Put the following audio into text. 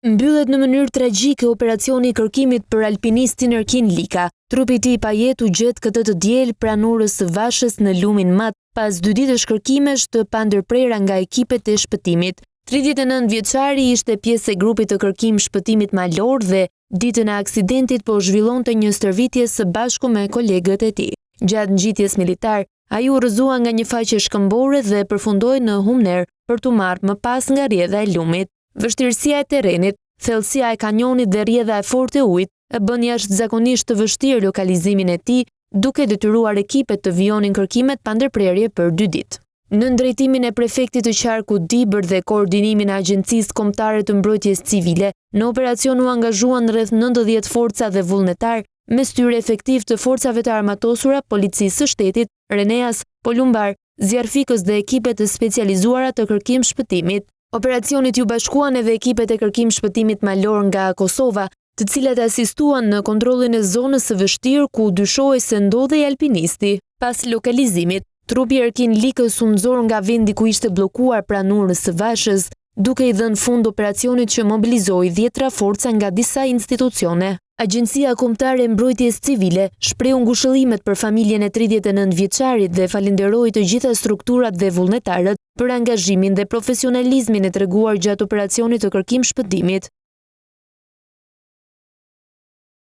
Mbyllet në mënyrë tragjike operacioni i kërkimit për alpinistin Erkin Lika. Trupi i tij pa jetë u gjet këtë të diel pranë Urës së Vashës në lumin Mat, pas 2 ditësh kërkimesh të pandërprera nga ekipet e shpëtimit. 39 vjeçari ishte pjesë e grupit të kërkim shpëtimit malor dhe ditën e aksidentit po zhvillonte një stërvitje së bashku me kolegët e tij. Gjatë ngjitjes militar, ai u rrëzua nga një faqe shkëmbore dhe përfundoi në Humner për t'u marrë më pas nga rrjedha e lumit. Vështirësia e terrenit, thellësia e kanjonit dhe rrjedha e fortë e ujit e bën jashtëzakonisht të vështirë lokalizimin e tij, duke detyruar ekipet të vijonin kërkimet pandërprerje për 2 ditë. Në drejtimin e prefektit të qarkut Dibër dhe koordinimin e Agjencisë Kombëtare të Mbrojtjes Civile, në operacion u angazhuan rreth 90 forca dhe vullnetar, me styre efektiv të forcave të armatosura, policisë së shtetit, Reneas, Polumbar, zjarfikës dhe ekipet të specializuara të kërkim shpëtimit. Operacionit ju bashkuan edhe ekipet e kërkim shpëtimit malor nga Kosova, të cilat asistuan në kontrollin e zonës së vështirë ku dyshohej se ndodhej alpinisti. Pas lokalizimit, trupi Erkin Likës u nxor nga vendi ku ishte bllokuar pranë Urës së Vashës, duke i dhënë fund operacionit që mobilizoi 10 forca nga disa institucione. Agjencia Kombëtare e Mbrojtjes Civile shprehu ngushëllimet për familjen e 39 vjeçarit dhe falenderoi të gjitha strukturat dhe vullnetarët për angazhimin dhe profesionalizmin e treguar gjatë operacionit të kërkim shpëtimit.